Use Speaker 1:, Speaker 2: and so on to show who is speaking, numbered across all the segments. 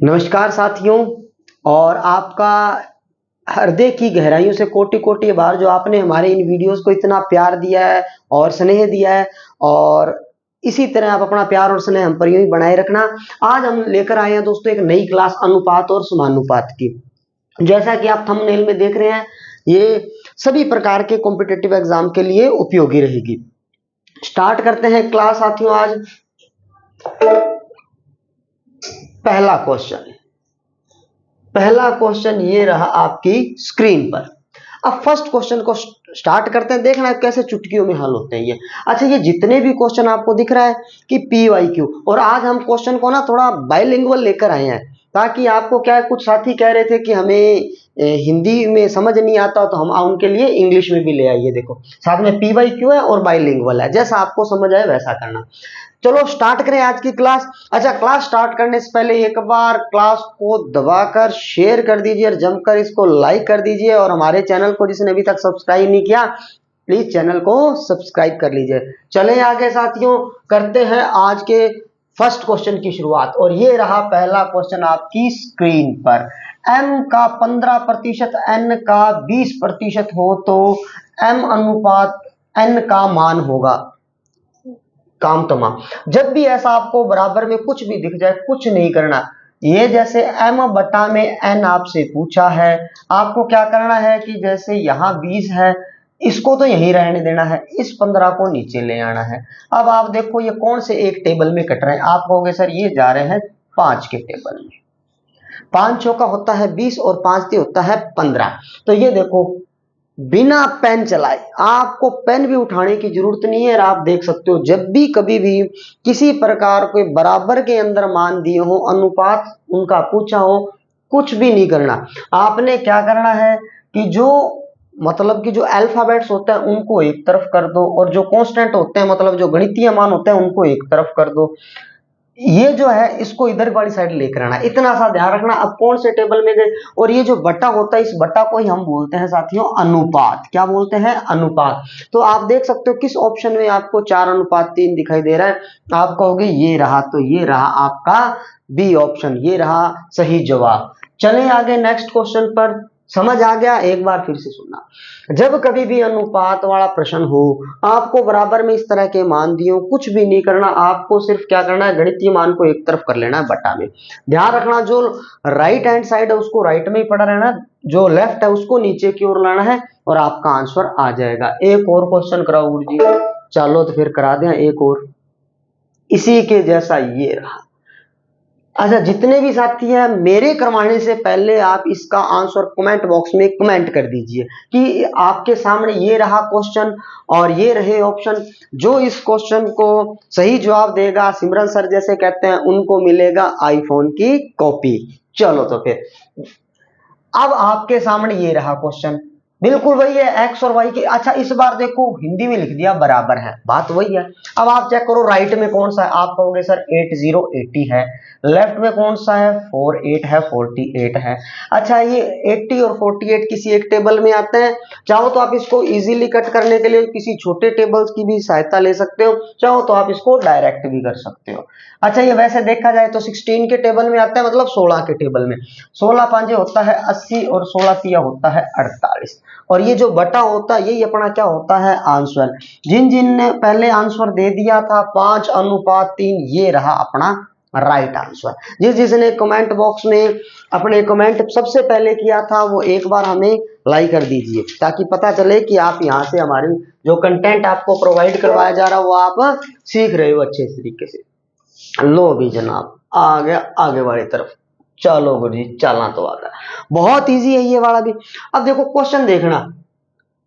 Speaker 1: नमस्कार साथियों, और आपका हृदय की गहराइयों से कोटि कोटि आभार जो आपने हमारे इन वीडियोस को इतना प्यार दिया है और स्नेह दिया है। और इसी तरह आप अपना प्यार और स्नेह हम पर यूं ही बनाए रखना। आज हम लेकर आए हैं दोस्तों एक नई क्लास अनुपात और समानुपात की। जैसा कि आप थंबनेल में देख रहे हैं, ये सभी प्रकार के कॉम्पिटिटिव एग्जाम के लिए उपयोगी रहेगी। स्टार्ट करते हैं क्लास साथियों। आज पहला क्वेश्चन ये रहा आपकी स्क्रीन पर। अब फर्स्ट क्वेश्चन को स्टार्ट करते हैं, देखना है कैसे चुटकियों में हल होते हैं ये। अच्छा, ये जितने भी क्वेश्चन आपको दिख रहा है कि PYQ, और आज हम क्वेश्चन को ना थोड़ा बाइलिंगुअल लेकर आए हैं, ताकि आपको क्या है, कुछ साथी कह रहे थे कि हमें हिंदी में समझ नहीं आता, तो हम उनके लिए इंग्लिश में भी ले आइए। देखो साथ में PYQ है और बाइलिंगुअल है, जैसा आपको समझ आए वैसा करना। चलो स्टार्ट करें आज की क्लास। अच्छा, क्लास स्टार्ट करने से पहले एक बार क्लास को दबाकर शेयर कर दीजिए और जमकर इसको लाइक कर दीजिए, और हमारे चैनल को जिसने अभी तक सब्सक्राइब नहीं किया प्लीज चैनल को सब्सक्राइब कर लीजिए। चलें आगे साथियों, करते हैं आज के फर्स्ट क्वेश्चन की शुरुआत। और ये रहा पहला क्वेश्चन आपकी स्क्रीन पर। m का 15% n का 20% हो तो m अनुपात n का मान होगा। काम तमाम। जब भी ऐसा आपको बराबर में कुछ भी दिख जाए, कुछ नहीं करना। ये जैसे m बटा में n आपसे पूछा है, आपको क्या करना है कि जैसे यहाँ 20 है, इसको तो यहीं रहने देना है, इस 15 को नीचे ले आना है। अब आप देखो ये कौन से एक टेबल में कट रहे हैं। आप कहोगे सर ये जा रहे हैं 5 के टेबल में। 5 चौका होता है 20 और 5 ती होता है 15। तो ये देखो बिना पेन चलाए, आपको पेन भी उठाने की जरूरत नहीं है। और आप देख सकते हो जब भी कभी भी किसी प्रकार के बराबर के अंदर मान दिए हो, अनुपात उनका पूछा हो, कुछ भी नहीं करना। आपने क्या करना है कि जो मतलब कि जो अल्फाबेट्स होते हैं उनको एक तरफ कर दो, और जो कांस्टेंट होते हैं मतलब जो गणितीय मान होते हैं उनको एक तरफ कर दो। ये जो है इसको इधर वाली साइड लेकर आना, इतना सा ध्यान रखना। अब कौन से टेबल में गए, और ये जो बटा होता है इस बटा को ही हम बोलते हैं साथियों अनुपात। क्या बोलते हैं? अनुपात। तो आप देख सकते हो किस ऑप्शन में आपको 4:3 दिखाई दे रहा है। आप कहोगे ये रहा, तो ये रहा आपका बी ऑप्शन, ये रहा सही जवाब। चलें आगे नेक्स्ट क्वेश्चन पर। समझ आ गया? एक बार फिर से सुनना। जब कभी भी अनुपात वाला प्रश्न हो, आपको बराबर में इस तरह के मान दिए हो, कुछ भी नहीं करना। आपको सिर्फ क्या करना है, गणितीय मान को एक तरफ कर लेना है बटा में। ध्यान रखना जो राइट हैंड साइड है उसको राइट में ही पड़ा रहना, जो लेफ्ट है उसको नीचे की ओर लाना है, और आपका आंसर आ जाएगा। एक और क्वेश्चन कराओ गुरु जी। चलो तो फिर करा दें एक और, इसी के जैसा ये रहा। अच्छा, जितने भी साथी हैं मेरे करवाने से पहले आप इसका आंसर कमेंट बॉक्स में कमेंट कर दीजिए कि आपके सामने ये रहा क्वेश्चन और ये रहे ऑप्शन। जो इस क्वेश्चन को सही जवाब देगा, सिमरन सर जैसे कहते हैं, उनको मिलेगा आईफोन की कॉपी। चलो तो फिर अब आपके सामने ये रहा क्वेश्चन, बिल्कुल वही है एक्स और वाई की। अच्छा, इस बार देखो हिंदी में लिख दिया बराबर है, बात वही है। अब आप चेक करो राइट में कौन सा है। आप कहोगे सर 80 80 है, लेफ्ट में कौन सा है 48 है, 48 है। अच्छा, ये 80 और 48 किसी एक टेबल में आते हैं। चाहो तो आप इसको इजीली कट करने के लिए किसी छोटे टेबल्स की भी सहायता ले सकते हो, चाहो तो आप इसको डायरेक्ट भी कर सकते हो। अच्छा, ये वैसे देखा जाए तो 16 के टेबल में आता है, मतलब 16 के टेबल में 16 पांजे होता है 80 और 16 तिया होता है 48। और ये जो बटा होता है यही अपना क्या होता है, आंसर। जिन जिन ने पहले आंसर दे दिया था 5:3, ये रहा अपना राइट आंसर। जिसने कमेंट बॉक्स में अपने कमेंट सबसे पहले किया था वो एक बार हमें लाइक कर दीजिए, ताकि पता चले कि आप यहाँ से हमारी जो कंटेंट आपको प्रोवाइड करवाया जा रहा है वो आप सीख रहे हो अच्छे तरीके से। लो भी जनाब, आ गया आगे वाली तरफ। चलो गुरु जी, चलना तो आ गया। बहुत इजी है ये वाला भी। अब देखो क्वेश्चन देखना,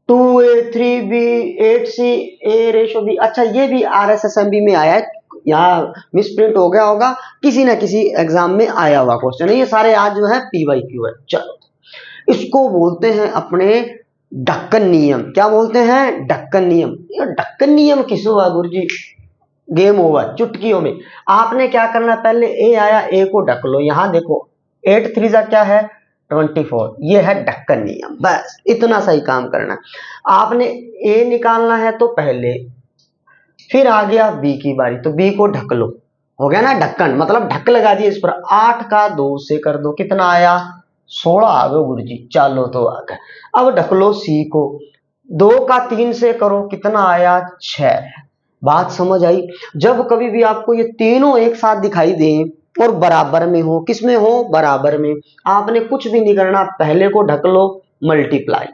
Speaker 1: 2a 3b 8c a ratio b। अच्छा, ये भी RSSMB में आया है, यहाँ मिसप्रिंट हो गया होगा, किसी ना किसी एग्जाम में आया हुआ क्वेश्चन है। ये सारे आज जो है PYQ है। चलो, इसको बोलते हैं अपने ढक्कन नियम। क्या बोलते हैं? ढक्कन नियम। ये ढक्कन नियम किस हुआ गुरु जी? गेम ओवर, चुटकियों में। आपने क्या करना, पहले ए आया, ए को ढक लो। यहां देखो 8 3 जा क्या है 24, ये है ढक्कन नियम। बस इतना सही काम करना। आपने ए निकालना है तो पहले, फिर आ गया बी की बारी, तो बी को ढक लो। हो गया ना ढक्कन, मतलब ढक लगा दिया इस पर। 8 का 2 से कर दो, कितना आया 16 आ गए गुरुजी, चलो तो आ गए। अब ढक लो सी को, 2 का 3 से करो, कितना आया 6। बात समझ आई। जब कभी भी आपको ये तीनों एक साथ दिखाई दें और बराबर में हो, किसमें हो, बराबर में, आपने कुछ भी नहीं करना, पहले को ढक लो मल्टीप्लाई,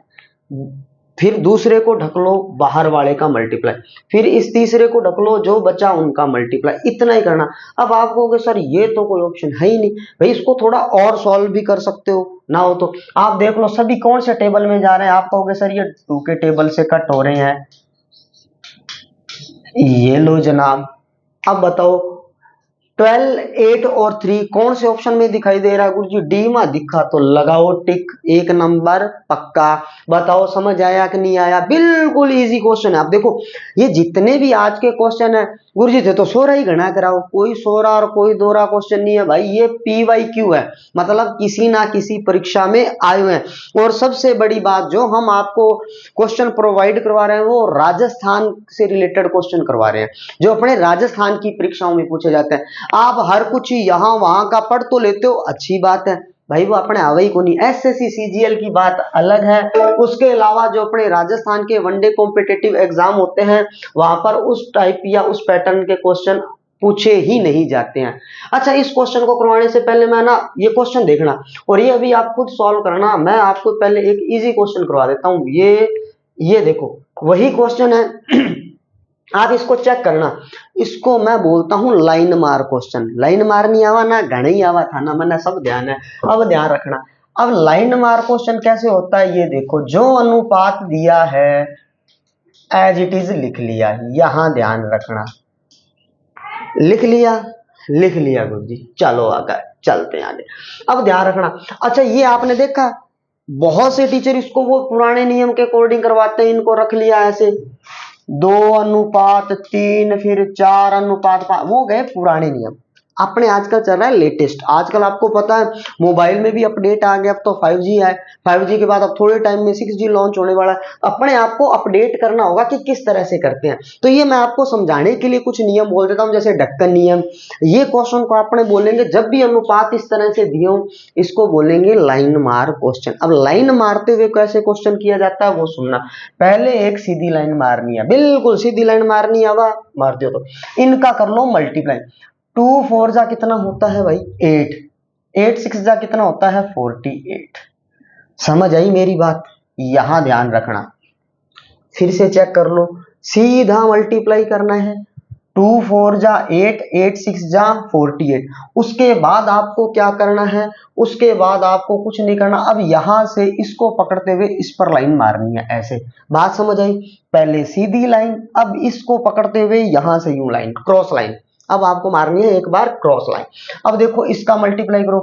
Speaker 1: फिर दूसरे को ढक लो बाहर वाले का मल्टीप्लाई, फिर इस तीसरे को ढक लो जो बचा उनका मल्टीप्लाई, इतना ही करना। अब आप कहोगे सर ये तो कोई ऑप्शन है ही नहीं, भाई इसको थोड़ा और सॉल्व भी कर सकते हो ना, हो तो आप देख लो सभी कौन से टेबल में जा रहे हैं। आप कहोगे सर ये 2 के टेबल से कट हो रहे हैं, ये लो जनाब। अब बताओ 12, 8 और 3 कौन से ऑप्शन में दिखाई दे रहा है गुरुजी, डी में दिखा तो लगाओ टिक, 1 नंबर पक्का। बताओ समझ आया कि नहीं आया, बिल्कुल इजी क्वेश्चन है। आप देखो ये जितने भी आज के क्वेश्चन है गुरुजी थे तो सोरा ही गणा कराओ, कोई सोरा और कोई दोरा क्वेश्चन नहीं है भाई, ये PYQ है, मतलब किसी ना किसी परीक्षा में आए हुए हैं। और सबसे बड़ी बात, जो हम आपको क्वेश्चन प्रोवाइड करवा रहे हैं वो राजस्थान से रिलेटेड क्वेश्चन करवा रहे हैं, जो अपने राजस्थान की परीक्षाओं में पूछे जाते हैं। आप हर कुछ यहाँ वहां का पढ़ तो लेते हो, अच्छी बात है भाई, वो अपने आवे ही को नहीं। SSC CGL की बात अलग है, उसके अलावा जो अपने राजस्थान के वनडे कॉम्पिटिटिव एग्जाम होते हैं वहां पर उस टाइप या उस पैटर्न के क्वेश्चन पूछे ही नहीं जाते हैं। अच्छा, इस क्वेश्चन को करवाने से पहले मैं ना ये क्वेश्चन देखना और ये अभी आप खुद सॉल्व करना। मैं आपको पहले एक इजी क्वेश्चन करवा देता हूँ। ये देखो वही क्वेश्चन है आप इसको चेक करना। इसको मैं बोलता हूं लाइन मार क्वेश्चन। लाइन मार नहीं आवा ना, घना ही आवा था ना, मैंने सब ध्यान है। अब ध्यान रखना, अब लाइन मार क्वेश्चन कैसे होता है, ये देखो जो अनुपात दिया है एज इट इज लिख लिया, यहां ध्यान रखना, लिख लिया, लिख लिया गुरुजी, चलो आगे चलते हैं आगे। अब ध्यान रखना, अच्छा ये आपने देखा बहुत से टीचर इसको वो पुराने नियम के अकॉर्डिंग करवाते हैं, इनको रख लिया ऐसे 2:3, फिर 4:5, वो गए पुराने नियम। अपने आजकल चल रहा है लेटेस्ट। आजकल आपको पता है मोबाइल में भी अपडेट आ गया, अब तो 5G है, 5G के बाद अब थोड़े टाइम में 6G लॉन्च होने वाला है। अपने आप को अपडेट करना होगा कि किस तरह से करते हैं। तो ये मैं आपको समझाने के लिए कुछ नियम बोल देता हूं, जैसे ढक्कन नियम। ये क्वेश्चन को आपने बोलेंगे जब भी अनुपात इस तरह से दिए हो, इसको बोलेंगे लाइन मार क्वेश्चन। अब लाइन मारते हुए कैसे क्वेश्चन किया जाता है वो सुनना। पहले एक सीधी लाइन मारनी है, बिल्कुल सीधी लाइन मारनी है, मार दियो तो इनका कर लो मल्टीप्लाई। 2 4 जा कितना होता है भाई 8, 8 6 जा कितना होता है 48। समझ आई मेरी बात, यहां ध्यान रखना। फिर से चेक कर लो, सीधा मल्टीप्लाई करना है। 2 4 जा 8, 8 6 जा 48। उसके बाद आपको क्या करना है, उसके बाद आपको कुछ नहीं करना। अब यहां से इसको पकड़ते हुए इस पर लाइन मारनी है, ऐसे। बात समझ आई, पहले सीधी लाइन, अब इसको पकड़ते हुए यहां से यूं लाइन, क्रॉस लाइन। अब आपको मारनी है एक बार क्रॉस लाइन। अब देखो इसका मल्टीप्लाई करो,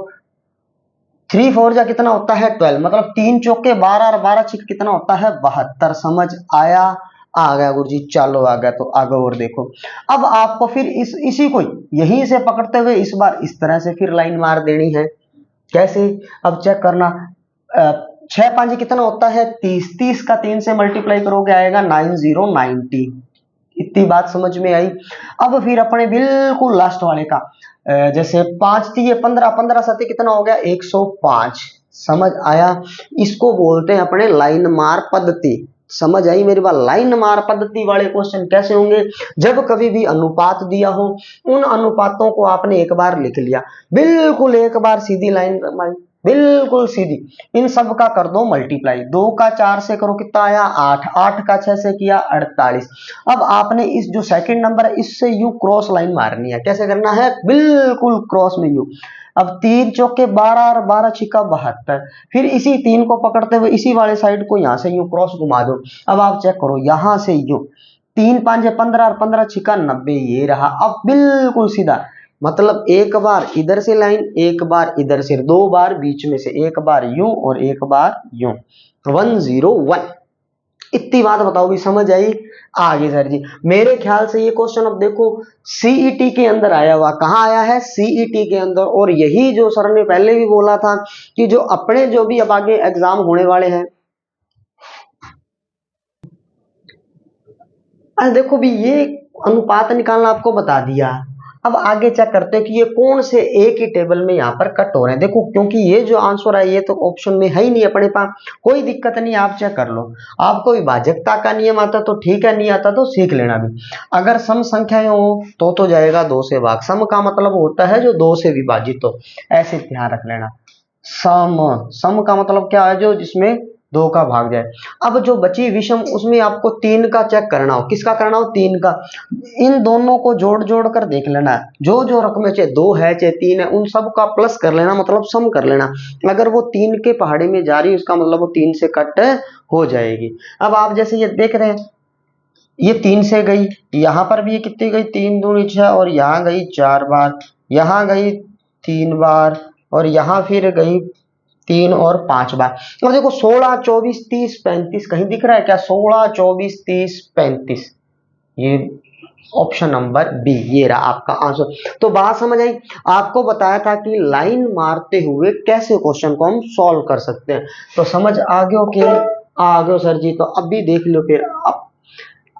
Speaker 1: 3 4 जा कितना होता है 12, मतलब 3 चौके 12 और 12 छिक कितना होता है 72। समझ आया, आ गया गुरुजी, चलो आ गया तो आगे और देखो। अब आपको फिर इसी को यहीं से पकड़ते हुए इस बार इस तरह से फिर लाइन मार देनी है। कैसे, अब चेक करना, 6 5 कितना होता है 30, 30 का 3 से मल्टीप्लाई करोगे आएगा 9090। इतनी बात समझ में आई। अब फिर अपने बिल्कुल लास्ट वाले का, जैसे 5 3 15, 15 7 कितना हो गया 105। समझ आया, इसको बोलते हैं अपने लाइन मार पद्धति। समझ आई मेरी बात, लाइन मार पद्धति वाले क्वेश्चन कैसे होंगे, जब कभी भी अनुपात दिया हो, उन अनुपातों को आपने एक बार लिख लिया, बिल्कुल एक बार सीधी लाइन, बिल्कुल सीधी, इन सब का कर दो मल्टीप्लाई। 2 का 4 से करो कितना आया 8, 8 का 6 से किया 48। अब आपने इस जो सेकंड नंबर है इससे यू क्रॉस लाइन मारनी है। कैसे करना है, बिल्कुल क्रॉस में यू। अब 3 चौके 12 और 12 छिका 72। फिर इसी 3 को पकड़ते हुए इसी वाले साइड को यहां से यू क्रॉस घुमा दो। अब आप चेक करो यहां से यू 3 5 15 और 15 छिका 90, ये रहा। अब बिल्कुल सीधा, मतलब एक बार इधर से लाइन, एक बार इधर से, 2 बार बीच में से, एक बार यूं और एक बार यूं, 101। इतनी बात बताओ भी समझ आई। आगे सर जी, मेरे ख्याल से ये क्वेश्चन अब देखो सीईटी के अंदर आया हुआ, कहां आया है सीईटी के अंदर। और यही जो सर ने पहले भी बोला था कि जो अपने जो भी अब आगे एग्जाम होने वाले हैं, देखो भी ये अनुपात निकालना आपको बता दिया, अब आगे चेक करते हैं कि ये कौन से एक ही टेबल में यहाँ पर कट हो रहे हैं। देखो क्योंकि ये जो आंसर है ये तो ऑप्शन में है ही नहीं अपने पास, कोई दिक्कत नहीं, आप चेक कर लो। आपको विभाजकता का नियम आता तो ठीक है, नहीं आता तो सीख लेना भी। अगर सम संख्याएं हो तो जाएगा 2 से भाग। सम का मतलब होता है जो 2 से विभाजित हो, ऐसे ध्यान रख लेना। सम, सम का मतलब क्या है, जो जिसमें 2 का भाग जाए। अब जो बची विषम उसमें आपको 3 का चेक करना हो। किसका करना हो? 3 का। इन दोनों को जोड़ जोड़ कर देख लेना है, जो जो रकमें चाहे 2 है चाहे 3 है उन सब का प्लस कर लेना, मतलब सम कर लेना। अगर वो 3 के पहाड़े में जा रही है उसका मतलब वो 3 से कट हो जाएगी। अब आप जैसे ये देख रहे हैं, ये 3 से गई, यहां पर भी ये कितनी गई, 3 दूनी 6, और यहां गई 4 बार, यहां गई 3 बार, और यहां फिर गई 3 और 5 बार। अब देखो 16 24 30 35 कहीं दिख रहा है क्या? 16 24 30 35, ये ऑप्शन नंबर बी, ये रहा आपका आंसर। तो बात समझ आई। आपको बताया था कि लाइन मारते हुए कैसे क्वेश्चन को हम सॉल्व कर सकते हैं, तो समझ आ गए कि आ गए सर जी। तो अब भी देख लो फिर।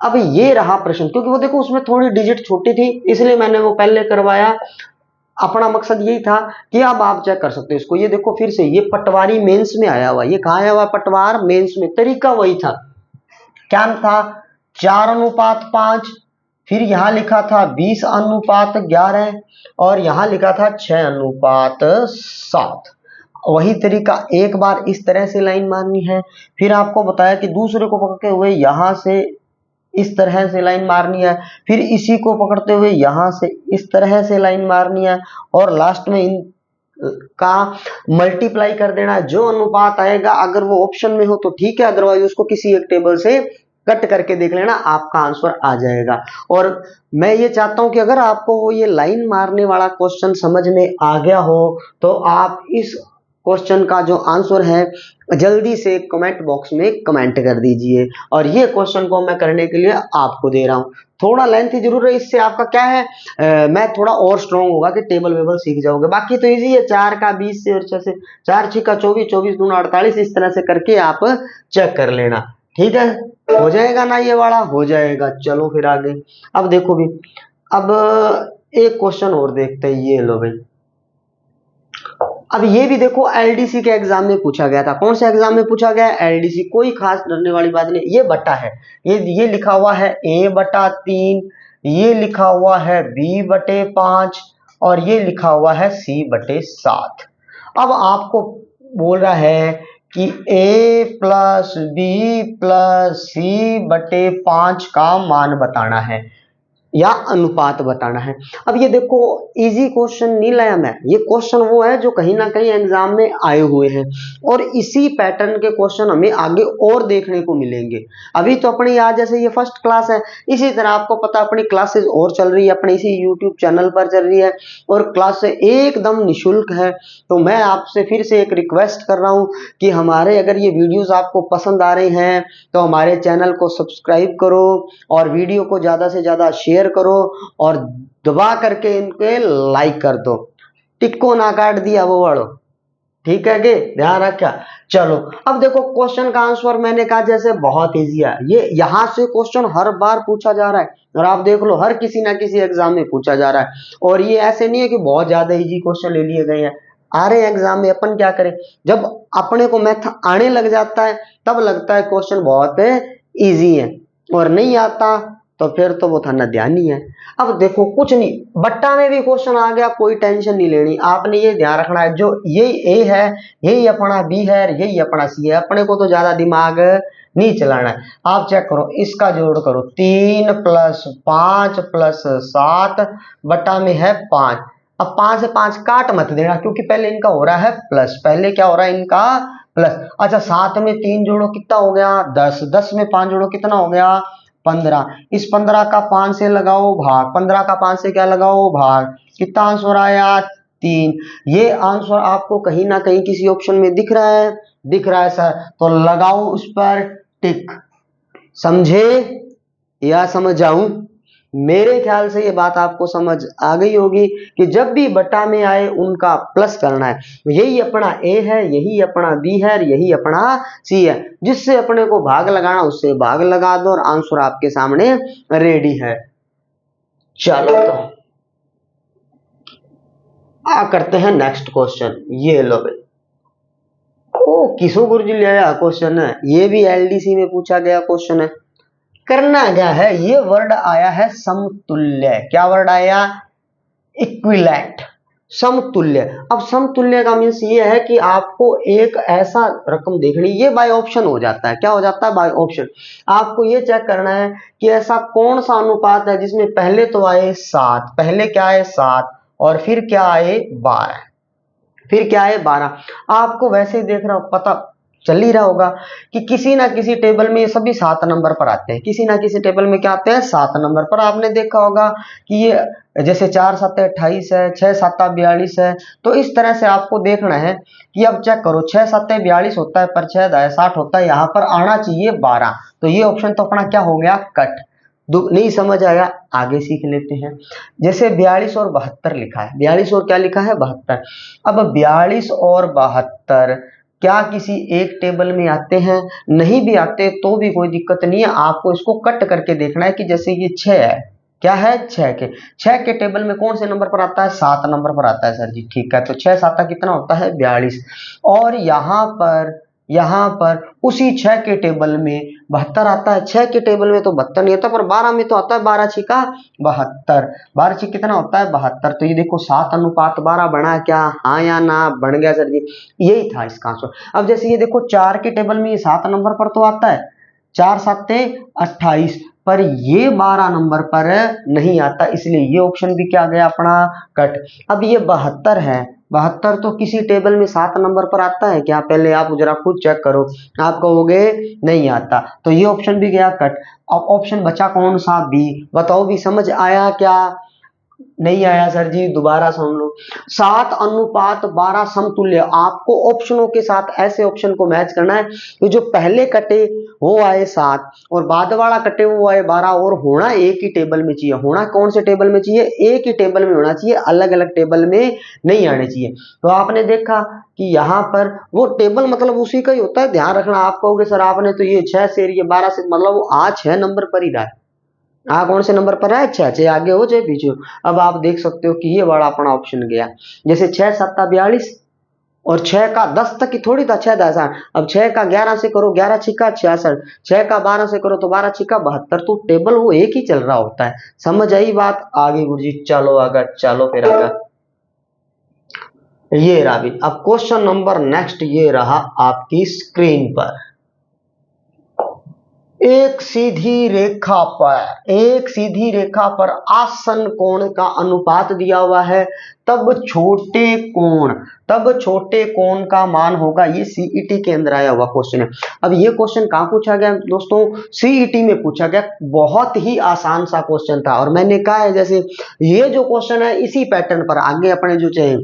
Speaker 1: अब ये रहा प्रश्न, क्योंकि वो देखो उसमें थोड़ी डिजिट छोटी थी इसलिए मैंने वो पहले करवाया। अपना मकसद यही था कि अब आप चेक कर सकते हो इसको। ये देखो फिर से, ये पटवारी मेंस में आया हुआ, ये कहाँ आया हुआ? पटवार मेंस में। तरीका वही था, क्या था? 4:5, फिर यहां लिखा था 20:11, और यहां लिखा था 6:7। वही तरीका, एक बार इस तरह से लाइन मारनी है, फिर आपको बताया कि दूसरे को पकड़ते हुए यहां से इस तरह से लाइन मारनी है, फिर इसी को पकड़ते हुए यहां से इस तरह से लाइन मारनी है, और लास्ट में इन का मल्टीप्लाई कर देना। जो अनुपात आएगा अगर वो ऑप्शन में हो तो ठीक है, अदरवाइज उसको किसी एक टेबल से कट करके देख लेना, आपका आंसर आ जाएगा। और मैं ये चाहता हूं कि अगर आपको वो ये लाइन मारने वाला क्वेश्चन समझ में आ गया हो तो आप इस क्वेश्चन का जो आंसर है जल्दी से कमेंट बॉक्स में कमेंट कर दीजिए। और ये क्वेश्चन को मैं करने के लिए आपको दे रहा हूँ, थोड़ा लेंथी जरूर है, इससे आपका क्या है मैं थोड़ा और स्ट्रॉन्ग होगा कि टेबल वेबल सीख जाओगे। बाकी तो इजी है, 4 का 20 से, और 6 से, 4 6 का 24, 24 दूना 48, इस तरह से करके आप चेक कर लेना। ठीक है, हो जाएगा ना ये वाला? हो जाएगा। चलो फिर आगे। अब देखो भी, अब एक क्वेश्चन और देखते हैं। ये लो भाई, अब ये भी देखो एलडीसी के एग्जाम में पूछा गया था। कौन से एग्जाम में पूछा गया? एलडीसी। कोई खास डरने वाली बात नहीं। ये बटा है, ये लिखा हुआ है a/3, ये लिखा हुआ है b/5, और ये लिखा हुआ है c/7। अब आपको बोल रहा है कि a + b + c/5 का मान बताना है या अनुपात बताना है। अब ये देखो इजी क्वेश्चन नहीं लाया मैं, ये क्वेश्चन वो है जो कहीं ना कहीं एग्जाम में आए हुए हैं, और इसी पैटर्न के क्वेश्चन हमें आगे और देखने को मिलेंगे। अभी तो अपनी आज जैसे ये फर्स्ट क्लास है, इसी तरह आपको पता अपनी क्लासेस और चल रही है, अपने इसी यूट्यूब चैनल पर चल रही है, और क्लास एकदम निःशुल्क है। तो मैं आपसे फिर से एक रिक्वेस्ट कर रहा हूँ कि हमारे अगर ये वीडियोज आपको पसंद आ रहे हैं तो हमारे चैनल को सब्सक्राइब करो, और वीडियो को ज्यादा से ज्यादा शेयर करो, और दबा करके इनके लाइक कर दो। टिक को ना काट दिया वो वालों, ठीक है कि ध्यान रखा। चलो अब देखो क्वेश्चन का आंसर मैंने कहा जैसे बहुत इजी है, ये यहां से क्वेश्चन हर बार पूछा जा रहा है, और आप देख लो हर किसी ना किसी एग्जाम में पूछा जा रहा है। और ये ऐसे नहीं है कि बहुत ज्यादा इजी क्वेश्चन ले लिए गए हैं, आ रहे हैं एग्जाम में। अपन क्या करें, जब अपने को मैथ आने लग जाता है तब लगता है क्वेश्चन बहुत इजी है, और नहीं आता तो फिर तो वो था न ध्यान ही है। अब देखो कुछ नहीं, बट्टा में भी क्वेश्चन आ गया, कोई टेंशन नहीं लेनी, आपने ये ध्यान रखना है जो ये ए है यही अपना बी है, यही अपना सी है, अपने को तो ज्यादा दिमाग नहीं चलाना है। आप चेक करो, इसका जोड़ करो, 3 + 5 + 7 बट्टा में है 5। अब 5 से 5 काट मत देना, क्योंकि पहले इनका हो रहा है प्लस, पहले क्या हो रहा है इनका प्लस। अच्छा 7 में 3 जोड़ो कितना हो गया 10, 10 में 5 जोड़ो कितना हो गया 15। इस 15 का 5 से लगाओ भाग, 15 का 5 से क्या लगाओ भाग, कितना आंसर आया 3। ये आंसर आपको कहीं ना कहीं किसी ऑप्शन में दिख रहा है? दिख रहा है सर, तो लगाओ उस पर टिक। समझे या समझाऊं? मेरे ख्याल से ये बात आपको समझ आ गई होगी कि जब भी बटा में आए उनका प्लस करना है। यही अपना ए है, यही अपना बी है, यही अपना सी है, जिससे अपने को भाग लगाना उससे भाग लगा दो और आंसर आपके सामने रेडी है। चलो तो करते हैं नेक्स्ट क्वेश्चन। ये लो भाई, ओ किशोर गुरु जी ले आया क्वेश्चन है, ये भी एलडीसी में पूछा गया क्वेश्चन है। करना क्या है, ये वर्ड आया है समतुल्य। क्या वर्ड आया, इक्विलेंट, समतुल्य। अब समतुल्य का मीन्स ये है कि आपको एक ऐसा रकम देखनी, ये बाय ऑप्शन हो जाता है। क्या हो जाता है, बाय ऑप्शन। आपको ये चेक करना है कि ऐसा कौन सा अनुपात है जिसमें पहले तो आए 7, पहले क्या आए 7 और फिर क्या आए 12, फिर क्या है 12। आपको वैसे ही देख रहा हो, पता चल ही रहा होगा कि किसी ना किसी टेबल में ये सभी 7 नंबर पर आते हैं, किसी ना किसी टेबल में क्या आते हैं 7 नंबर पर। आपने देखा होगा कि ये जैसे 4 7 28 है, 6 7 42 है। तो इस तरह से आपको देखना है कि अब चेक करो, 6 7 42 होता है पर 6 दाएं 60 होता है, यहाँ पर आना चाहिए 12। तो ये ऑप्शन तो अपना क्या हो गया, कट। नहीं समझ आया, आगे सीख लेते हैं। जैसे 42 और 72 लिखा है, 42 और क्या लिखा है 72। अब 42 और 72 क्या किसी एक टेबल में आते हैं, नहीं भी आते तो भी कोई दिक्कत नहीं है। आपको इसको कट करके देखना है कि जैसे ये 6 है, क्या है 6 के टेबल में कौन से नंबर पर आता है, 7 नंबर पर आता है सर जी। ठीक है, तो 6 7 कितना होता है 42। और यहाँ पर उसी 6 के टेबल में 72 आता है। 6 के टेबल में तो 72 नहीं आता, पर 12 में तो आता है 12 6 का 72, 12 6 कितना होता है 72। तो ये देखो 7 अनुपात 12 बना क्या, हाँ या ना, बन गया सर जी। यही था इसका आंसर। अब जैसे ये देखो 4 के टेबल में ये 7 नंबर पर तो आता है, 4 7 28, पर ये 12 नंबर पर नहीं आता, इसलिए ये ऑप्शन भी क्या गया अपना, कट। अब ये 72 है, 72 तो किसी टेबल में 7 नंबर पर आता है क्या, पहले आप जरा खुद चेक करो। आप कहोगे नहीं आता, तो ये ऑप्शन भी गया कट। अब ऑप्शन बचा कौन सा, बी। बताओ भी, समझ आया क्या, नहीं आया सर जी, दोबारा सुन लो। 7 अनुपात 12 समतुल्य। आपको ऑप्शनों के साथ ऐसे ऑप्शन को मैच करना है कि जो पहले कटे वो आए 7 और बाद वाला कटे वो आए 12, और होना एक ही टेबल में चाहिए। होना कौन से टेबल में चाहिए, एक ही टेबल में होना चाहिए, अलग अलग टेबल में नहीं आने चाहिए। तो आपने देखा कि यहाँ पर वो टेबल मतलब उसी का ही होता है, ध्यान रखना। आप कहोगे सर आपने तो ये 6 से ये 12 से, मतलब वो आज 6 नंबर पर ही रहा है। कौन से नंबर पर है, 6, चाहे आगे हो चाहे पीछे हो। अब आप देख सकते हो कि ये बड़ा अपना ऑप्शन गया। जैसे 6 7 42 और 6 का 10 तक की थोड़ी था, 6 10 8। अब 6 का 11 से करो, 11 छिक्का 66, 6 का 12 से करो तो 12 छिक्का 72। तो टेबल वो एक ही चल रहा होता है। समझ आई बात, आगे गुरुजी चलो आगे, चलो फिर आगे। ये रहा भी, अब क्वेश्चन नंबर नेक्स्ट ये रहा आपकी स्क्रीन पर। एक सीधी रेखा पर आसन कोण का अनुपात दिया हुआ है, तब छोटे कोण का मान होगा। ये सीईटी के अंदर आया हुआ क्वेश्चन है। अब ये क्वेश्चन कहाँ पूछा गया दोस्तों, सीईटी में पूछा गया। बहुत ही आसान सा क्वेश्चन था, और मैंने कहा है जैसे ये जो क्वेश्चन है इसी पैटर्न पर आगे अपने जो चाहे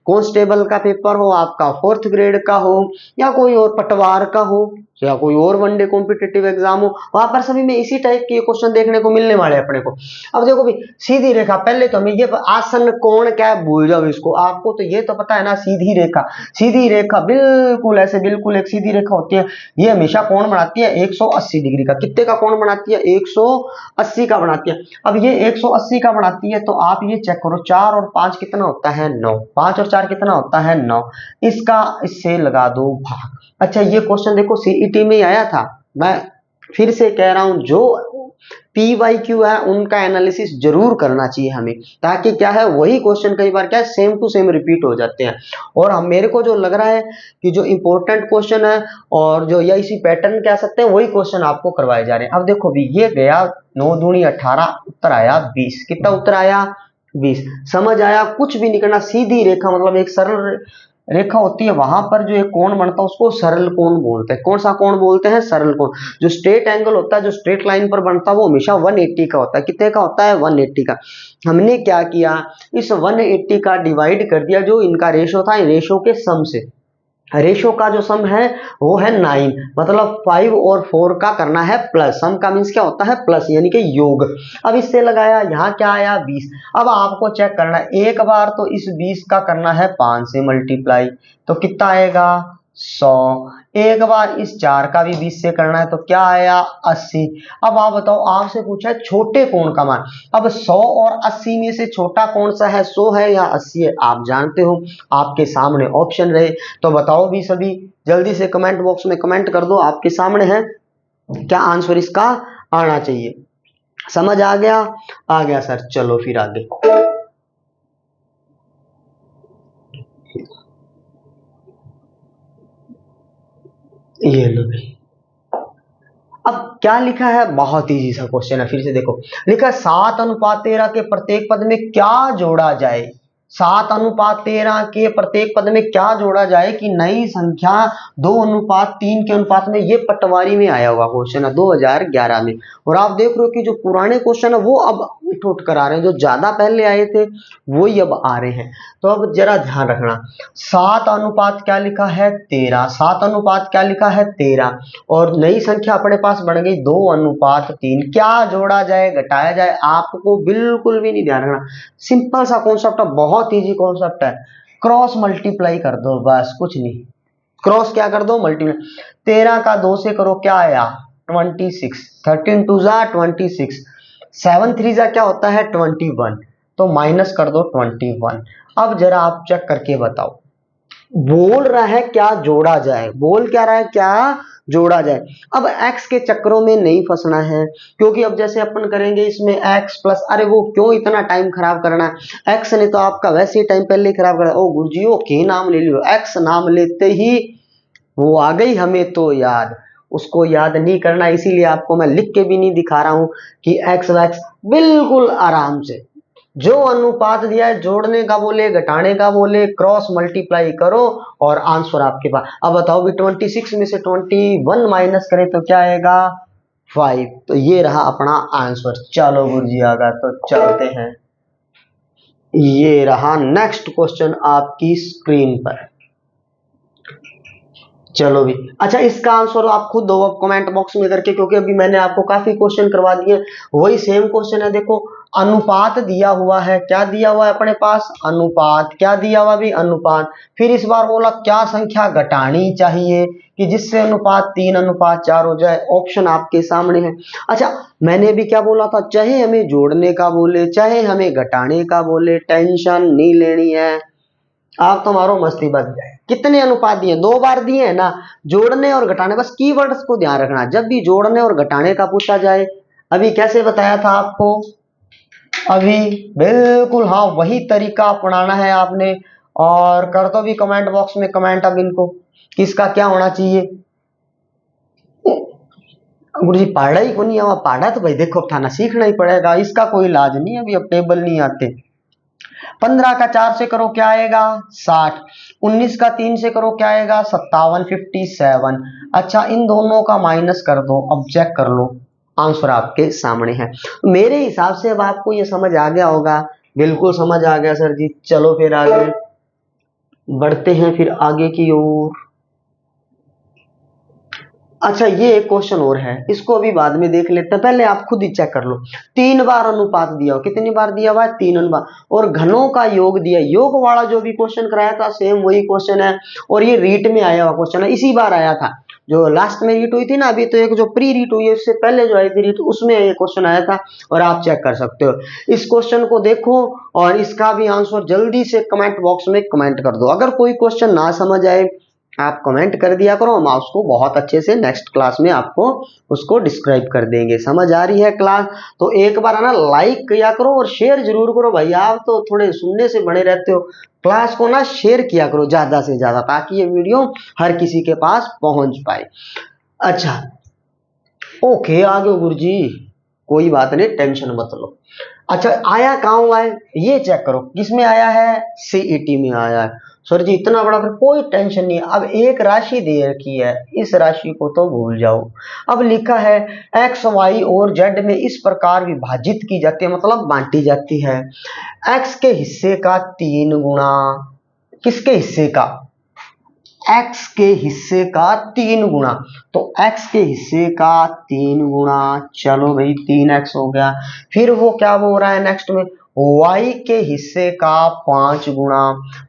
Speaker 1: कांस्टेबल का पेपर हो, आपका 4th ग्रेड का हो, या कोई और पटवार का हो, या कोई और वनडे कॉम्पिटिटिव एग्जाम हो, वहां पर सभी में इसी टाइप के क्वेश्चन देखने को मिलने वाले अपने को। अब देखो भाई, सीधी रेखा, पहले तो हमें ये आसन कोण क्या है भूल जाओ इसको। आपको तो ये तो पता है ना, सीधी रेखा बिल्कुल ऐसे, बिल्कुल एक सीधी रेखा होती है, ये हमेशा कोण बनाती है 180 डिग्री का। कितने का कोण बनाती है, 180 का बनाती है। अब ये 180 का बनाती है, तो आप ये चेक करो, 4 और 5 कितना होता है 9, 5 और 4 कितना होता है 9। इसका इससे लगा दो भाग। अच्छा, ये क्वेश्चन देखो सीईटी में आया था। मैं फिर से कह रहा हूं, जो PYQ है उनका एनालिसिस जरूर करना चाहिए हमें, ताकि क्या है वही क्वेश्चन कई बार क्या है सेम टू सेम रिपीट हो जाते हैं। और हम मेरे को जो लग रहा है कि जो इंपॉर्टेंट क्वेश्चन है और जो या इसी पैटर्न कह सकते हैं, वही क्वेश्चन आपको करवाए जा रहे हैं। अब देखो भी, ये गया 9 दूनी 18, उत्तर आया 20। कितना उत्तर आया 20। समझ आया, कुछ भी नहीं करना, सीधी रेखा मतलब एक सरल रेखा होती है, वहां पर जो एक कोण बनता है उसको सरल कोण बोलते हैं। कौन सा कोण बोलते हैं, सरल कोण। जो स्ट्रेट एंगल होता है, जो स्ट्रेट लाइन पर बनता है, वो हमेशा 180 का होता है। कितने का होता है 180 का। हमने क्या किया, इस 180 का डिवाइड कर दिया, जो इनका रेशो था, रेशो के सम से। रेशो का जो सम है वो है 9, मतलब 5 और 4 का करना है प्लस। सम का मीन्स क्या होता है, प्लस, यानी कि योग। अब इससे लगाया, यहाँ क्या आया 20। अब आपको चेक करना है, एक बार तो इस 20 का करना है 5 से मल्टीप्लाई, तो कितना आएगा 100। एक बार इस 4 का भी 20 से करना है तो क्या आया 80। अब आप बताओ, आपसे पूछा है छोटे कोण का मान। अब 100 और 80 में से छोटा कौन सा है, 100 है या 80 है, आप जानते हो, आपके सामने ऑप्शन रहे। तो बताओ भी सभी, जल्दी से कमेंट बॉक्स में कमेंट कर दो, आपके सामने है क्या आंसर इसका आना चाहिए। समझ आ गया? आ गया सर, चलो फिर आगे। ये लो भाई, अब क्या लिखा है, बहुत इजी सा क्वेश्चन है, फिर से देखो। लिखा है 7:13 के प्रत्येक पद में क्या जोड़ा जाए। 7:13 के प्रत्येक पद में क्या जोड़ा जाए कि नई संख्या 2:3 के अनुपात में, ये पटवारी में आया हुआ क्वेश्चन है 2011 में। और आप देख रहे हो कि जो पुराने क्वेश्चन है वो अब उठ कर आ रहे हैं, जो ज्यादा पहले आए थे वही अब आ रहे हैं। तो अब जरा ध्यान रखना, 7 अनुपात क्या लिखा है 13, 7 अनुपात क्या लिखा है 13, और नई संख्या अपने पास बढ़ गई 2:3। क्या जोड़ा जाए घटाया जाए, आपको बिल्कुल भी नहीं ध्यान रखना, सिंपल सा कॉन्सेप्ट है, बहुत इजी कॉन्सेप्ट है। क्रॉस मल्टीप्लाई कर दो बस, कुछ नहीं। क्रॉस क्या कर दो, मल्टीप्लाई। 13 का 2 से करो, क्या आया 26। 13 2 जा 26, 7 3 जा क्या होता है 21, तो माइनस कर दो 21। अब जरा आप चेक करके बताओ, बोल रहा है क्या जोड़ा जाए, बोल क्या रहा है क्या जोड़ा जाए। अब x के चक्रों में नहीं फंसना है, क्योंकि अब जैसे अपन करेंगे इसमें x प्लस, अरे वो क्यों इतना टाइम खराब करना है, x ने तो आपका वैसे ही टाइम पहले ही खराब करा। ओ गुरुजी ओ के नाम ले लियो, x नाम लेते ही वो आ गई हमें तो याद, उसको याद नहीं करना, इसीलिए आपको मैं लिख के भी नहीं दिखा रहा हूं कि x वैक्स, बिल्कुल आराम से जो अनुपात दिया है, जोड़ने का बोले घटाने का बोले, क्रॉस मल्टीप्लाई करो और आंसर आपके पास। अब बताओ भी 26 में से 21 माइनस करें तो क्या आएगा 5। तो ये रहा अपना आंसर। चलो गुरुजी आ गया, तो चलते हैं। ये रहा नेक्स्ट क्वेश्चन आपकी स्क्रीन पर। चलो भी, अच्छा इसका आंसर आप खुद दो अब कमेंट बॉक्स में करके, क्योंकि अभी मैंने आपको काफी क्वेश्चन करवा दिए, वही सेम क्वेश्चन है। देखो अनुपात दिया हुआ है, क्या दिया हुआ है अपने पास अनुपात, क्या दिया हुआ भी अनुपात। फिर इस बार बोला क्या संख्या घटानी चाहिए कि जिससे अनुपात 3:4 हो जाए, ऑप्शन आपके सामने है। अच्छा मैंने भी क्या बोला था, चाहे हमें जोड़ने का बोले चाहे हमें घटाने का बोले, टेंशन नहीं लेनी है, आप तो मारो मस्ती बच जाए। कितने अनुपात दिए, 2 बार दिए है ना, जोड़ने और घटाने, बस कीवर्ड्स को ध्यान रखना जब भी जोड़ने और घटाने का पूछा जाए। अभी कैसे बताया था आपको, अभी बिल्कुल हाँ वही तरीका अपनाना है आपने। और कर दो भी कमेंट बॉक्स में कमेंट अब इनको, किसका क्या होना चाहिए। गुरु जी पढ़ाई को नहीं आवा, पढ़ा तो भाई देखो थाना सीखना ही पड़ेगा, इसका कोई इलाज नहीं, अभी अब टेबल नहीं आते। 15 का 4 से करो क्या आएगा 60, 19 का 3 से करो क्या आएगा 57 57। अच्छा इन दोनों का माइनस कर दो, अब चेक कर लो आंसर आपके सामने है। मेरे हिसाब से अब आपको ये समझ आ गया होगा, बिल्कुल समझ आ गया सर जी। चलो फिर आगे बढ़ते हैं, फिर आगे की ओर। अच्छा ये एक क्वेश्चन और है, इसको अभी बाद में देख लेते हैं, पहले आप खुद ही चेक कर लो। 3 बार अनुपात दिया हो, कितनी बार दिया हुआ है 3 अनुपात, और घनों का योग दिया, योग वाला जो भी क्वेश्चन कराया था सेम वही क्वेश्चन है, और ये रीट में आया हुआ क्वेश्चन है, इसी बार आया था जो लास्ट में रीट हुई थी ना, अभी तो एक जो प्री रीट हुई है उससे पहले जो आई थी रीट, उसमें ये क्वेश्चन आया था, और आप चेक कर सकते हो। इस क्वेश्चन को देखो और इसका भी आंसर जल्दी से कमेंट बॉक्स में कमेंट कर दो। अगर कोई क्वेश्चन ना समझ आए आप कमेंट कर दिया करो, हम उसको बहुत अच्छे से नेक्स्ट क्लास में आपको उसको डिस्क्राइब कर देंगे। समझ आ रही है क्लास, तो एक बार है ना लाइक किया करो और शेयर जरूर करो भाई, आप तो थोड़े सुनने से बने रहते हो, क्लास को ना शेयर किया करो ज्यादा से ज्यादा, ताकि ये वीडियो हर किसी के पास पहुंच पाए। अच्छा ओके आगे गुरुजी, कोई बात नहीं टेंशन मत लो। अच्छा आया कहाँ हुआ है ये चेक करो, किसमें आया है सीईटी में आया है। सर जी इतना बड़ा, फिर कोई टेंशन नहीं है। अब एक राशि दे रखी है, इस राशि को तो भूल जाओ। अब लिखा है एक्स वाई और जेड में इस प्रकार विभाजित की जाती है, मतलब बांटी जाती है। एक्स के हिस्से का 3 गुना, किसके हिस्से का, x के हिस्से का 3 गुना, तो x के हिस्से का 3 गुना, चलो भाई 3x हो गया। फिर वो क्या बोल रहा है नेक्स्ट में, y के हिस्से का 5 गुना,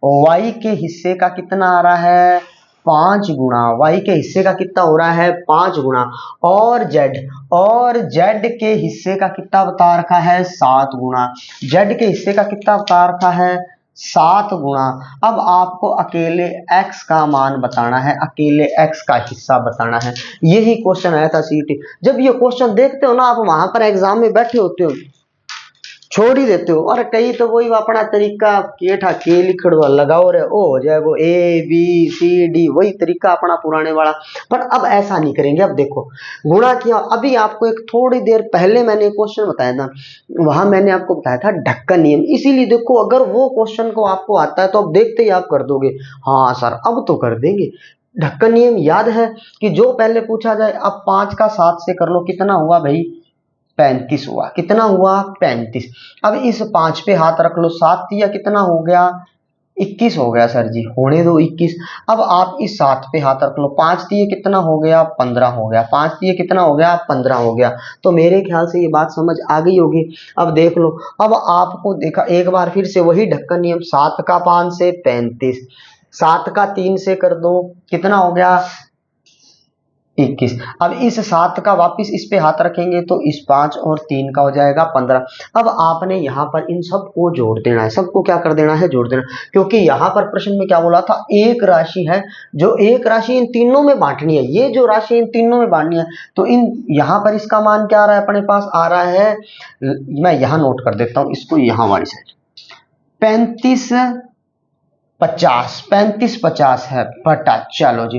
Speaker 1: y के हिस्से का कितना आ रहा है 5 गुना, y के हिस्से का कितना हो रहा है 5 गुना, और z के हिस्से का कितना बता रखा है 7 गुना, z के हिस्से का कितना बता रखा है 7 गुना। अब आपको अकेले x का मान बताना है, अकेले x का हिस्सा बताना है। यही क्वेश्चन आया था सीटी। जब ये क्वेश्चन देखते हो ना आप वहां पर एग्जाम में बैठे होते हो, छोड़ ही देते हो, और कई तो वही अपना तरीका केठा के लिखड़वा लगाओ रे ओ हो जाएगा ABCD, वही तरीका अपना पुराने वाला। पर अब ऐसा नहीं करेंगे। अब देखो गुणा किया, अभी आपको एक थोड़ी देर पहले मैंने एक क्वेश्चन बताया था, वहां मैंने आपको बताया था ढक्कन नियम। इसीलिए देखो अगर वो क्वेश्चन को आपको आता है तो अब देखते ही आप कर दोगे, हाँ सर अब तो कर देंगे। ढक्कन नियम याद है कि जो पहले पूछा जाए, अब 5 का 7 से कर लो, कितना हुआ भाई 35 हुआ, कितना हुआ 35। अब इस 5 पे हाथ रख लो, 7 दिया कितना हो गया 21 हो गया सर जी, होने दो 21। अब आप इस 7 पे हाथ रख लो, 5 दिए कितना हो गया 15 हो गया, 5 दिए कितना हो गया 15 हो गया। तो मेरे ख्याल से ये बात समझ आ गई होगी। अब देख लो, अब आपको देखा एक बार फिर से वही ढक्कन नियम, 7 का 5 से 35, 7 का 3 से कर दो, कितना हो गया 21। अब इस 7 का वापिस इस पे हाथ रखेंगे तो इस 5 और 3 का हो जाएगा 15। अब आपने यहाँ पर इन सबको जोड़ देना है, सबको क्या कर देना है जोड़ देना, क्योंकि यहाँ पर प्रश्न में क्या बोला था, एक राशि है, जो एक राशि इन तीनों में बांटनी है, ये जो राशि इन तीनों में बांटनी है, तो इन यहाँ पर इसका मान क्या आ रहा है अपने पास आ रहा है, मैं यहाँ नोट कर देता हूँ इसको, यहाँ वाली साइड 35 है बटा, चलो जी।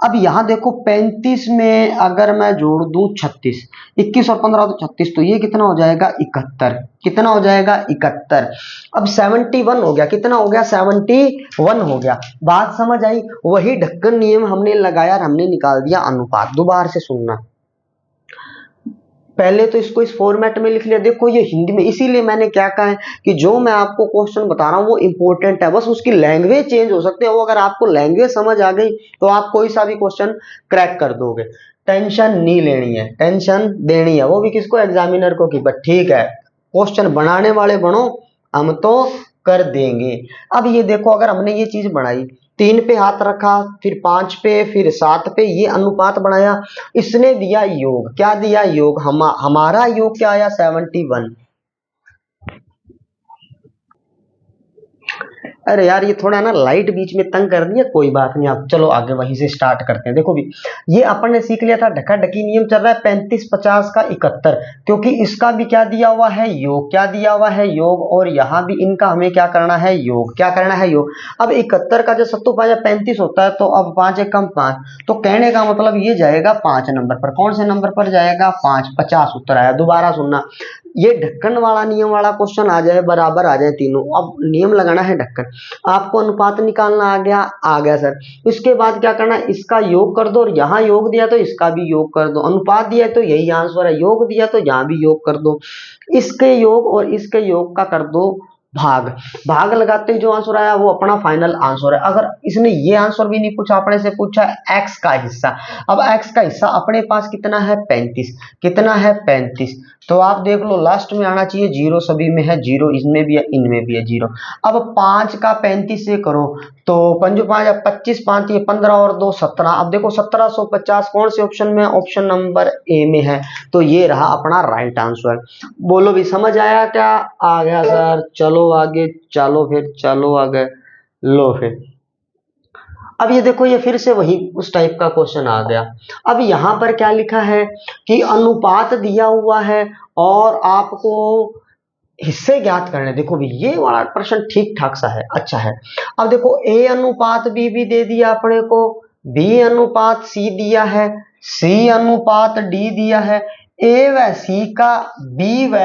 Speaker 1: अब यहां देखो 35 में अगर मैं जोड़ दूं 36, 21 और 15 तो 36, तो ये कितना हो जाएगा 71, कितना हो जाएगा 71। अब 71 हो गया, कितना हो गया 71 हो गया। बात समझ आई, वही ढक्कन नियम हमने लगाया और हमने निकाल दिया अनुपात। दोबारा से सुनना, पहले तो इसको इस फॉर्मेट में लिख लिया, देखो ये हिंदी में, इसीलिए मैंने क्या कहा है कि जो मैं आपको क्वेश्चन बता रहा हूं वो इंपॉर्टेंट है, बस उसकी लैंग्वेज चेंज हो सकती है, वो अगर आपको लैंग्वेज समझ आ गई तो आप कोई सा भी क्वेश्चन क्रैक कर दोगे। टेंशन नहीं लेनी है, टेंशन देनी है वो भी किसको, एग्जामिनर को, कि बस ठीक है क्वेश्चन बनाने वाले बनो, हम तो कर देंगे। अब ये देखो अगर हमने ये चीज बनाई, 3 पे हाथ रखा, फिर 5 पे, फिर 7 पे, ये अनुपात बनाया, इसने दिया योग, क्या दिया योग, हमारा योग क्या आया 71। अरे यार ये थोड़ा ना लाइट बीच में तंग कर दिया, कोई बात नहीं, आप चलो आगे वहीं से स्टार्ट करते हैं। देखो भी ये अपन ने सीख लिया था ढका ढकी नियम चल रहा है 35 50 का 71, क्योंकि इसका भी क्या दिया हुआ है योग, क्या दिया हुआ है योग, और यहाँ भी इनका हमें क्या करना है योग, क्या करना है योग। अब 71 का जो सत्तू पाया 35 होता है, तो अब 5 एक कम 5, तो कहने का मतलब ये जाएगा 5 नंबर पर, कौन से नंबर पर जाएगा 5, 50 उत्तर आया। दोबारा सुनना, ये ढक्कन वाला नियम वाला क्वेश्चन आ जाए, बराबर आ जाए तीनों, अब नियम लगाना है ढक्कन, आपको अनुपात निकालना आ गया सर। इसके बाद क्या करना है, इसका योग कर दो, और यहाँ योग दिया तो इसका भी योग कर दो, अनुपात दिया तो यही आंसर है, योग दिया तो यहाँ भी योग कर दो, इसके योग और इसके योग का कर दो भाग, भाग लगाते ही जो आंसर आया वो अपना फाइनल आंसर है। अगर इसने ये आंसर भी नहीं पूछा, अपने से पूछा एक्स का हिस्सा, अब एक्स का हिस्सा अपने पास कितना है 35, कितना है 35, तो आप देख लो लास्ट में आना चाहिए जीरो, सभी में है जीरो, इसमें भी है इनमें भी है जीरो। अब 5 का 35 से करो तो 5 5 25, 5 ये 15 और 2 17, अब देखो 1750 कौन से ऑप्शन में, ऑप्शन नंबर ए में है, तो ये रहा अपना राइट आंसर। बोलो भी समझ आया क्या, आ गया सर, चलो आगे, चलो फिर चलो आगे, लो फिर। अब ये देखो ये फिर से वही उस टाइप का क्वेश्चन आ गया। अब यहां पर क्या लिखा है कि अनुपात दिया हुआ है और आपको हिस्से ज्ञात करने। देखो भी ये वाला प्रश्न ठीक ठाक सा है, अच्छा है। अब देखो ए अनुपात बी भी दे दिया अपने को, बी अनुपात सी दिया है, सी अनुपात डी दिया है, ए व सी का बी व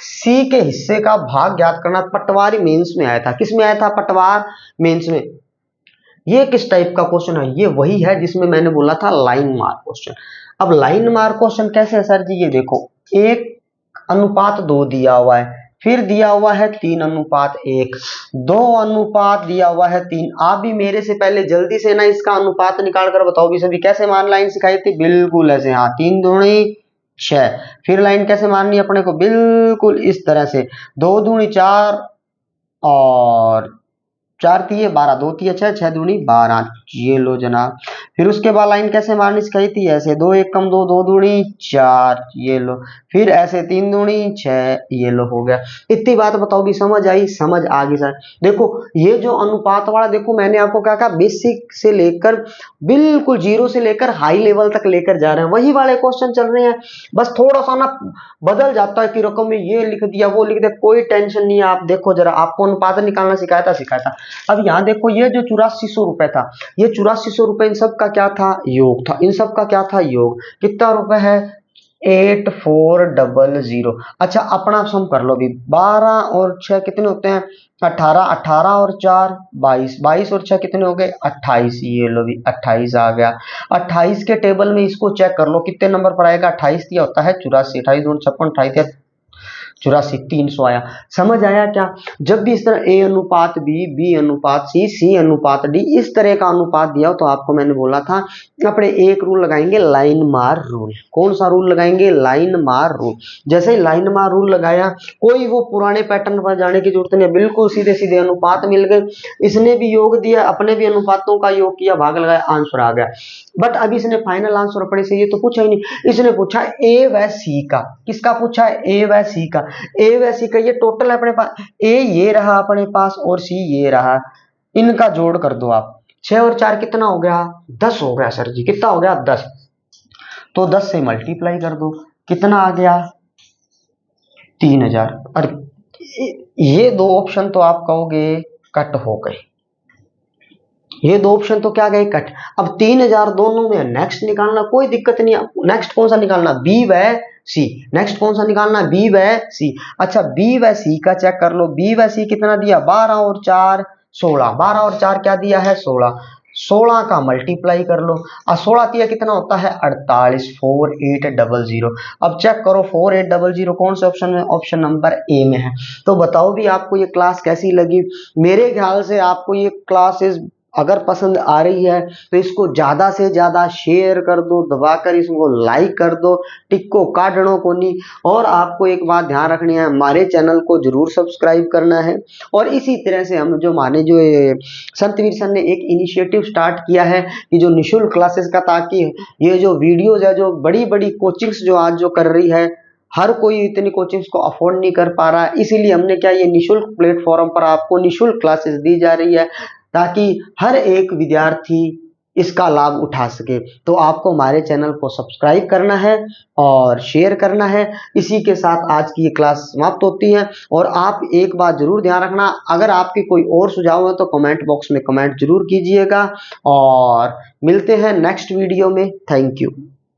Speaker 1: सी के हिस्से का भाग ज्ञात करना। पटवारी मेंस में आया था, किस में आया था, पटवार मेंस में। ये किस टाइप का क्वेश्चन है, ये वही है जिसमें मैंने बोला था लाइन मार्क क्वेश्चन। अब लाइन मार्क क्वेश्चन कैसे है सर जी, ये देखो 1 अनुपात 2 दिया हुआ है, फिर दिया हुआ है 3 अनुपात 1, 2 अनुपात दिया हुआ है 3। आप भी मेरे से पहले जल्दी से ना इसका अनुपात निकाल कर बताओ भी सभी, कैसे मान लाइन सिखाई थी, बिल्कुल ऐसे, हाँ 3 दूनी 6, फिर लाइन कैसे मारनी अपने को, बिल्कुल इस तरह से 2 दूनी 4 और 4 तिये 12, 2 तिये 6, 6 दूनी 12, ये लो जनाब। फिर उसके बाद लाइन कैसे मारनी सिखाई थी, ऐसे 2 1 कम 2, 2 दूनी 4, ये लो। फिर ऐसे 3 दूनी 6, ये लो हो गया। इतनी बात बताओ भी समझ आई, समझ आ गई सर। देखो ये जो अनुपात वाला, देखो मैंने आपको क्या कहा, बेसिक से लेकर बिल्कुल जीरो से लेकर हाई लेवल तक लेकर जा रहे हैं, वही वाले क्वेश्चन चल रहे हैं। बस थोड़ा सा ना बदल जाता है कि रकम में ये लिख दिया वो लिख दिया, कोई टेंशन नहीं है। आप देखो जरा, आपको अनुपात निकालना सिखाया था। अब यहाँ देखो ये जो 8400 रुपए था, ये 8400 रुपए इन सब का क्या था, योग था। इन सब का क्या था, योग। कितना रुपए है, 8400। अच्छा अपना सम कर लो भी, 12 और 6 कितने होते हैं, 18, 18 और 4 22, 22 और 6 कितने हो गए, 28, ये लो भी 28 आ गया। 28 के टेबल में इसको चेक कर लो कितने नंबर पर आएगा, 28 दिया होता है 84, 28 दूनी 56, 28 84, 300 आया। समझ आया क्या। जब भी इस तरह ए अनुपात बी अनुपात सी अनुपात डी, इस तरह का अनुपात दिया हो तो आपको मैंने बोला था अपने एक रूल लगाएंगे, लाइन मार रूल। कौन सा रूल लगाएंगे, लाइन मार रूल। जैसे ही लाइन मार रूल लगाया, कोई वो पुराने पैटर्न पर जाने की जरूरत नहीं, बिल्कुल सीधे सीधे अनुपात मिल गए। इसने भी योग दिया, अपने भी अनुपातों का योग किया, भाग लगाया, आंसर आ गया। बट अभी इसने फाइनल आंसर अपने से ये तो पूछा ही नहीं, इसने पूछा ए व सी का। किसका पूछा है, ए व सी का। ए व सी का ये टोटल है अपने पास, ए ये रहा अपने पास और सी ये रहा, इनका जोड़ कर दो आप। 6 और 4 कितना हो गया, 10 हो गया सर जी। कितना हो गया, 10। तो 10 से मल्टीप्लाई कर दो, कितना आ गया, 3000। और ये दो ऑप्शन तो आप कहोगे कट हो गए, ये दो ऑप्शन तो क्या गए, कट। अब 3000 दोनों में नेक्स्ट निकालना, कोई दिक्कत नहीं। नेक्स्ट कौन सा निकालना, बी व सी। नेक्स्ट कौन सा निकालना, बी व सी। अच्छा बी व सी का चेक कर लो, बी व सी कितना दिया, 12 और 4 16, 12 और 4 क्या दिया है, 16। 16 का मल्टीप्लाई कर लो, और 16 तिया कितना होता है, 48, 4800। अब चेक करो 4800 कौन से ऑप्शन में, ऑप्शन नंबर ए में है। तो बताओ भी आपको ये क्लास कैसी लगी। मेरे ख्याल से आपको ये क्लासेस अगर पसंद आ रही है तो इसको ज्यादा से ज्यादा शेयर कर दो, दबाकर इसको लाइक कर दो, टिक्को काटनो को नहीं। और आपको एक बात ध्यान रखनी है, हमारे चैनल को जरूर सब्सक्राइब करना है। और इसी तरह से हम जो माने जो संतवीर सर ने एक इनिशिएटिव स्टार्ट किया है कि जो निःशुल्क क्लासेस का, ताकि ये जो वीडियोज है, जो बड़ी बड़ी कोचिंग्स जो आज जो कर रही है, हर कोई इतनी कोचिंग्स को अफोर्ड नहीं कर पा रहा है, इसीलिए हमने क्या ये निःशुल्क प्लेटफॉर्म पर आपको निःशुल्क क्लासेस दी जा रही है, ताकि हर एक विद्यार्थी इसका लाभ उठा सके। तो आपको हमारे चैनल को सब्सक्राइब करना है और शेयर करना है। इसी के साथ आज की ये क्लास समाप्त होती है। और आप एक बात जरूर ध्यान रखना, अगर आपकी कोई और सुझाव है तो कमेंट बॉक्स में कमेंट जरूर कीजिएगा। और मिलते हैं नेक्स्ट वीडियो में। Thank you.